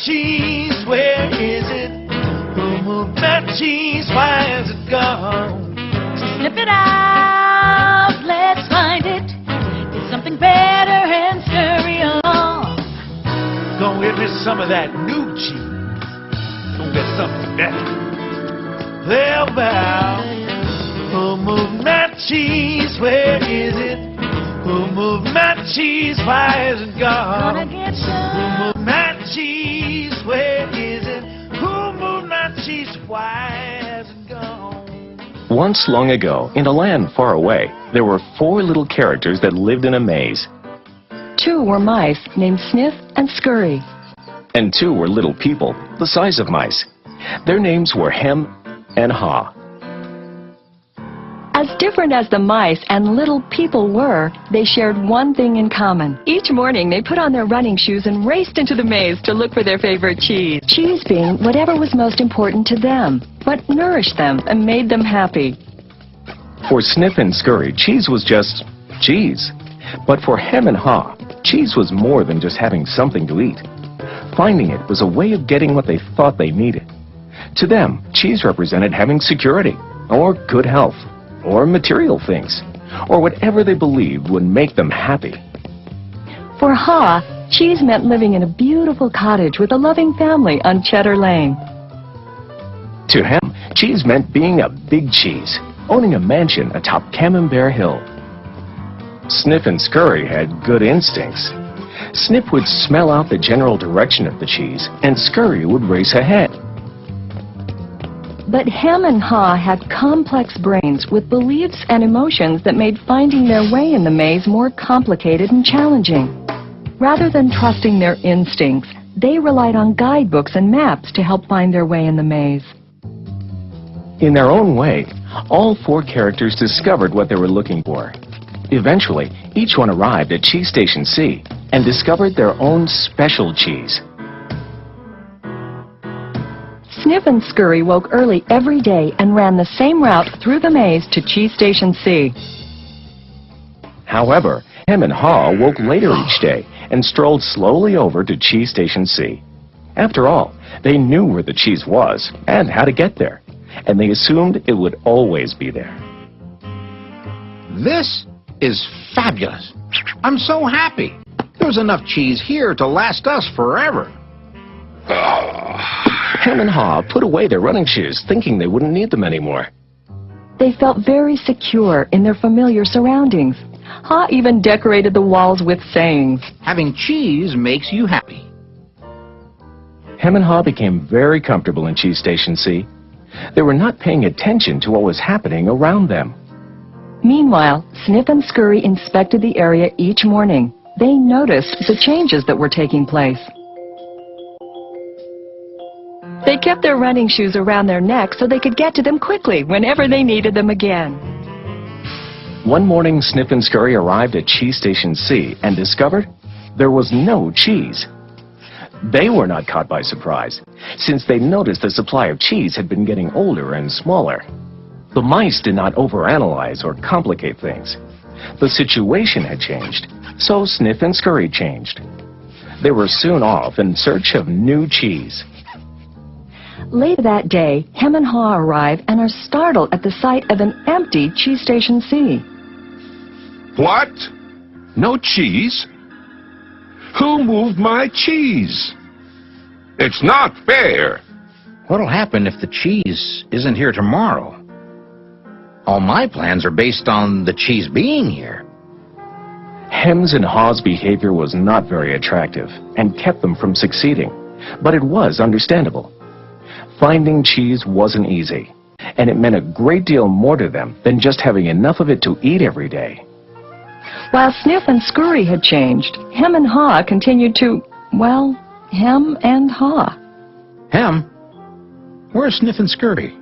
cheese? Where is it? Who moved my cheese? Why is it gone? So snip it out, let's find it. Get something better and scurry along. Gonna get me some of that new cheese. Gonna get something better. Well, bow. Who moved my cheese? Where is it? Who moved my cheese? Why is it gone? Gonna get some. Who moved my cheese? Where is it? Who moved my cheese? Why has it gone? Once long ago, in a land far away, there were 4 little characters that lived in a maze. 2 were mice named Sniff and Scurry. And 2 were little people, the size of mice. Their names were Hem and Haw. As different as the mice and little people were, they shared one thing in common. Each morning, they put on their running shoes and raced into the maze to look for their favorite cheese. Cheese being whatever was most important to them, what nourished them and made them happy. For Sniff and Scurry, cheese was just cheese. But for Hem and Haw, cheese was more than just having something to eat. Finding it was a way of getting what they thought they needed. To them, cheese represented having security, or good health, or material things, or whatever they believed would make them happy. For Haw, cheese meant living in a beautiful cottage with a loving family on Cheddar Lane. To Hem, cheese meant being a big cheese, owning a mansion atop Camembert Hill. Sniff and Scurry had good instincts. Sniff would smell out the general direction of the cheese, and Scurry would race ahead. But Hem and Haw had complex brains with beliefs and emotions that made finding their way in the maze more complicated and challenging. Rather than trusting their instincts, they relied on guidebooks and maps to help find their way in the maze. In their own way, all 4 characters discovered what they were looking for. Eventually, each one arrived at Cheese Station C and discovered their own special cheese. Sniff and Scurry woke early every day and ran the same route through the maze to Cheese Station C. However, Hem and Haw woke later each day and strolled slowly over to Cheese Station C. After all, they knew where the cheese was and how to get there, and they assumed it would always be there. This is fabulous. I'm so happy. There's enough cheese here to last us forever. Hem and Haw put away their running shoes, thinking they wouldn't need them anymore. They felt very secure in their familiar surroundings. Haw even decorated the walls with sayings. Having cheese makes you happy. Hem and Haw became very comfortable in Cheese Station C. They were not paying attention to what was happening around them. Meanwhile, Sniff and Scurry inspected the area each morning. They noticed the changes that were taking place. They kept their running shoes around their necks so they could get to them quickly whenever they needed them again. One morning, Sniff and Scurry arrived at Cheese Station C and discovered there was no cheese. They were not caught by surprise, since they noticed the supply of cheese had been getting older and smaller. The mice did not overanalyze or complicate things. The situation had changed, so Sniff and Scurry changed. They were soon off in search of new cheese. Later that day, Hem and Haw arrive and are startled at the sight of an empty Cheese Station C. What? No cheese? Who moved my cheese? It's not fair. What'll happen if the cheese isn't here tomorrow? All my plans are based on the cheese being here. Hem's and Haw's behavior was not very attractive and kept them from succeeding, but it was understandable. Finding cheese wasn't easy, and it meant a great deal more to them than just having enough of it to eat every day. While Sniff and Scurry had changed, Hem and Haw continued to, well, hem and haw. Hem? Where's Sniff and Scurry?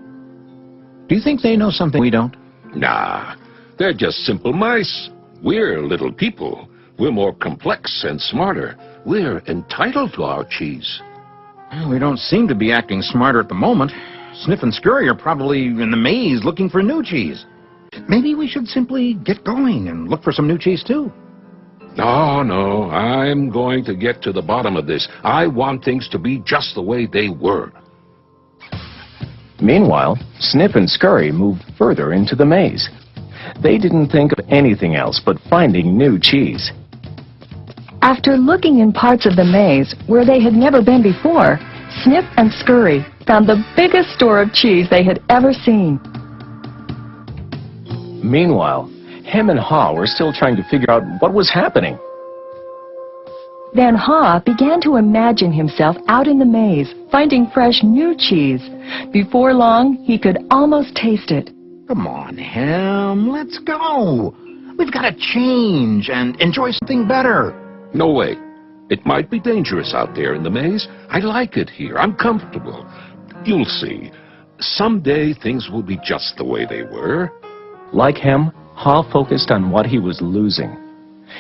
Do you think they know something we don't? Nah, they're just simple mice. We're little people. We're more complex and smarter. We're entitled to our cheese. Well, we don't seem to be acting smarter at the moment. Sniff and Scurry are probably in the maze looking for new cheese. Maybe we should simply get going and look for some new cheese, too. No, no, I'm going to get to the bottom of this. I want things to be just the way they were. Meanwhile, Snip and Scurry moved further into the maze. They didn't think of anything else but finding new cheese. After looking in parts of the maze where they had never been before, Snip and Scurry found the biggest store of cheese they had ever seen. Meanwhile, Hem and Haw were still trying to figure out what was happening. Then Haw began to imagine himself out in the maze, finding fresh new cheese. Before long, he could almost taste it. Come on, Hem, let's go. We've got to change and enjoy something better. No way. It might be dangerous out there in the maze. I like it here. I'm comfortable. You'll see. Someday things will be just the way they were. Like Hem, Haw focused on what he was losing.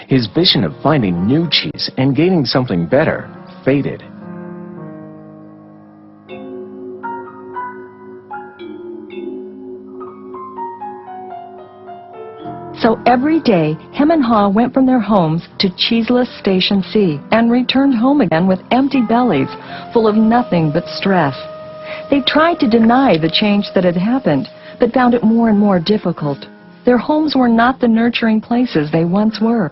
His vision of finding new cheese and gaining something better faded. So every day, Hem and Haw went from their homes to cheeseless Station C and returned home again with empty bellies, full of nothing but stress. They tried to deny the change that had happened, but found it more and more difficult. Their homes were not the nurturing places they once were.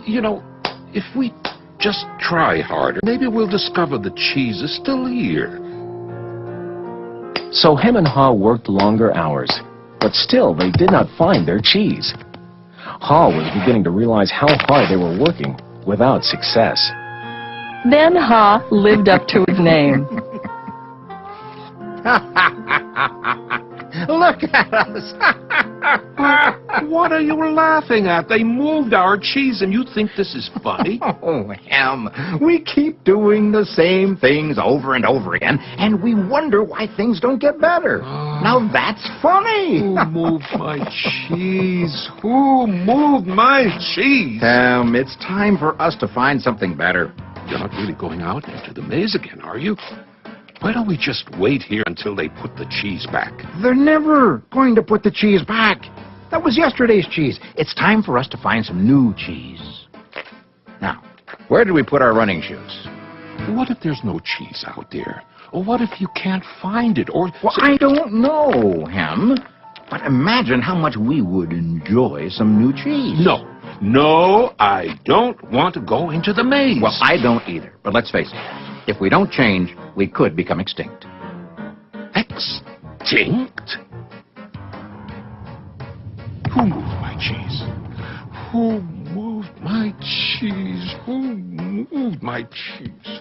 You know, if we just try harder, maybe we'll discover the cheese is still here. So Hem and Haw worked longer hours, but still they did not find their cheese. Haw was beginning to realize how hard they were working without success. Then Haw lived up to his name. Look at us. What are you laughing at? They moved our cheese and you think this is funny? Oh, Hem, we keep doing the same things over and over again, and we wonder why things don't get better. Now that's funny. Who moved my cheese? Who moved my cheese? Hem, it's time for us to find something better. You're not really going out into the maze again, are you? Why don't we just wait here until they put the cheese back? They're never going to put the cheese back. That was yesterday's cheese. It's time for us to find some new cheese. Now, where did we put our running shoes? What if there's no cheese out there? Or what if you can't find it? Or Well, I don't know, Hem. But imagine how much we would enjoy some new cheese. No, I don't want to go into the maze. Well, I don't either. But let's face it. If we don't change, we could become extinct. Extinct? Who moved my cheese? Who moved my cheese? Who moved my cheese?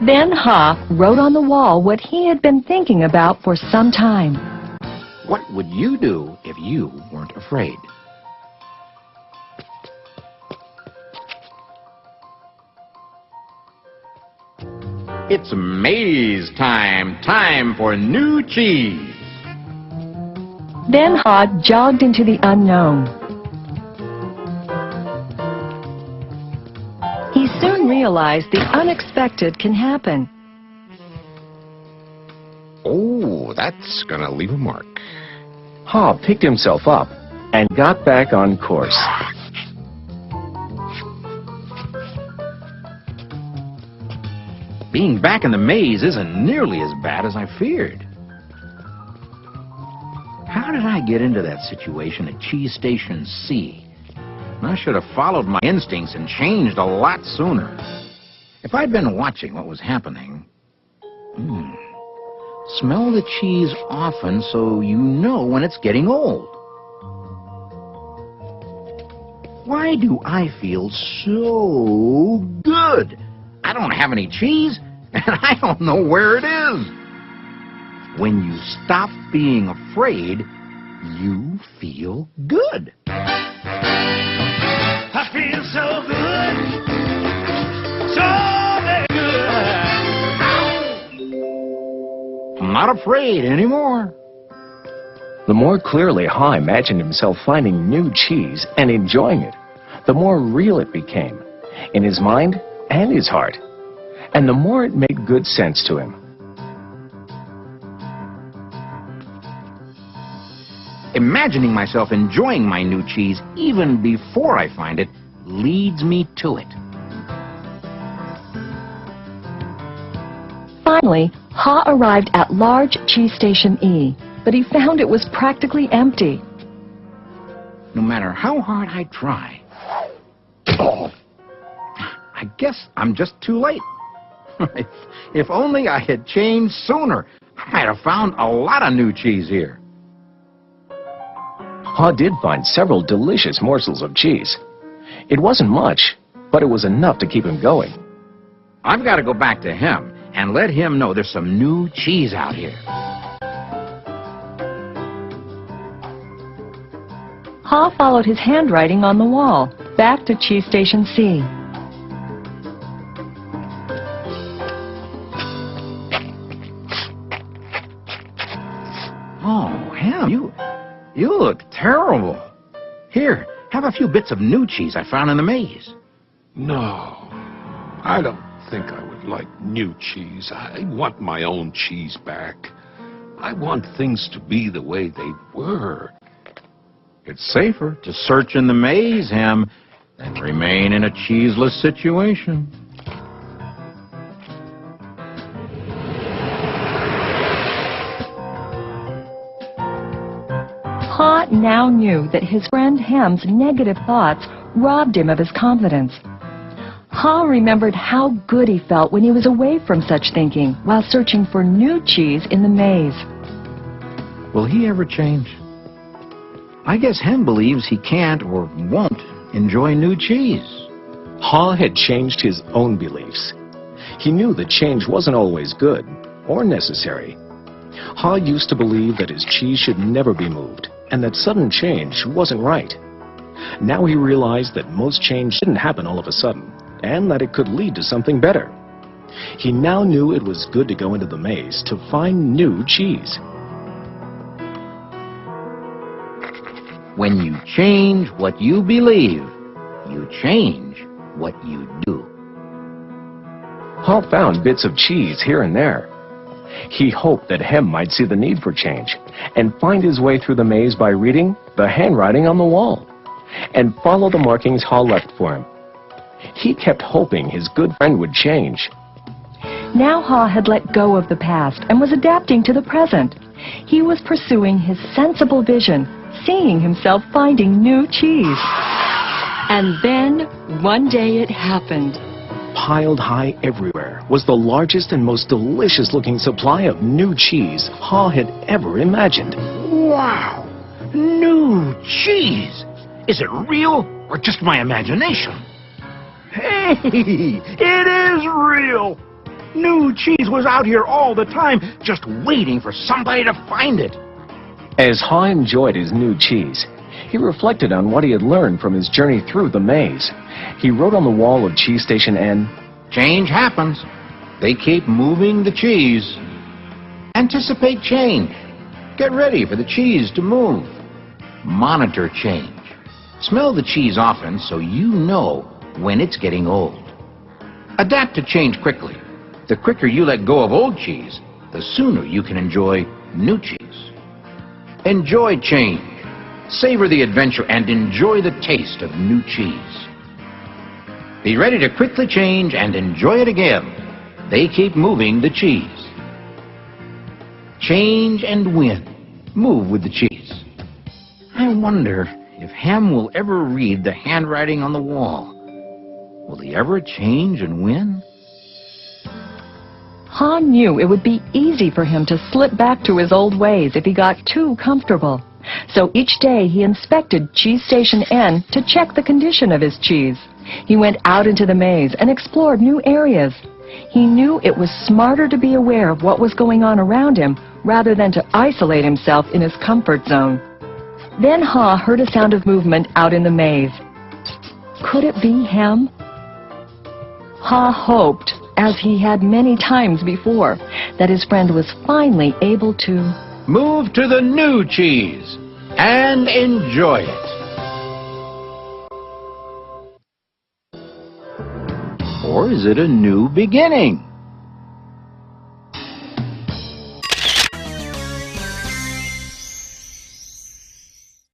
Then Haw wrote on the wall what he had been thinking about for some time. What would you do if you weren't afraid? It's maze time. Time for new cheese. Then Haw jogged into the unknown. He soon realized the unexpected can happen. Oh, that's gonna leave a mark. Haw picked himself up and got back on course. Being back in the maze isn't nearly as bad as I feared. How did I get into that situation at Cheese Station C? I should have followed my instincts and changed a lot sooner. If I'd been watching what was happening... Smell the cheese often so you know when it's getting old. Why do I feel so good? I don't have any cheese, and I don't know where it is. When you stop being afraid, you feel good. I feel so good, so very good. I'm not afraid anymore. The more clearly Haw imagined himself finding new cheese and enjoying it, the more real it became, in his mind and his heart, and the more it made good sense to him. Imagining myself enjoying my new cheese even before I find it leads me to it. Finally, Ha arrived at large cheese station E, but he found it was practically empty. No matter how hard I try, I guess I'm just too late. If only I had changed sooner, I might have found a lot of new cheese here. Ha did find several delicious morsels of cheese. It wasn't much, but it was enough to keep him going. I've got to go back to him and let him know there's some new cheese out here. Ha followed his handwriting on the wall, back to cheese station C. Oh, Ham, you look terrible. Here, have a few bits of new cheese I found in the maze. No, I don't think I would like new cheese. I want my own cheese back. I want things to be the way they were. It's safer to search in the maze, Ham, than remain in a cheeseless situation. Ha now knew that his friend Ham's negative thoughts robbed him of his confidence. Ha remembered how good he felt when he was away from such thinking while searching for new cheese in the maze. Will he ever change? I guess Ham believes he can't or won't enjoy new cheese. Ha had changed his own beliefs. He knew that change wasn't always good or necessary. Ha used to believe that his cheese should never be moved, and that sudden change wasn't right. Now he realized that most change didn't happen all of a sudden, and that it could lead to something better. He now knew it was good to go into the maze to find new cheese. When you change what you believe, you change what you do. Ha found bits of cheese here and there. He hoped that Hem might see the need for change and find his way through the maze by reading the handwriting on the wall and follow the markings Ha left for him. He kept hoping his good friend would change. Now Ha had let go of the past and was adapting to the present. He was pursuing his sensible vision, seeing himself finding new cheese. And then, one day it happened. Piled high everywhere was the largest and most delicious-looking supply of new cheese Ha had ever imagined. Wow! New cheese! Is it real or just my imagination? Hey! It is real! New cheese was out here all the time, just waiting for somebody to find it. As Ha enjoyed his new cheese, he reflected on what he had learned from his journey through the maze. He wrote on the wall of Cheese Station N, Change happens. They keep moving the cheese. Anticipate change. Get ready for the cheese to move. Monitor change. Smell the cheese often so you know when it's getting old. Adapt to change quickly. The quicker you let go of old cheese, the sooner you can enjoy new cheese. Enjoy change. Savor the adventure and enjoy the taste of new cheese. Be ready to quickly change and enjoy it again. They keep moving the cheese. Change and win. Move with the cheese. I wonder if Ham will ever read the handwriting on the wall. Will he ever change and win? Ha knew it would be easy for him to slip back to his old ways if he got too comfortable. So each day he inspected Cheese Station N to check the condition of his cheese. He went out into the maze and explored new areas. He knew it was smarter to be aware of what was going on around him rather than to isolate himself in his comfort zone. Then Ha heard a sound of movement out in the maze. Could it be Hem? Ha hoped, as he had many times before, that his friend was finally able to move to the new cheese and enjoy it. Or is it a new beginning?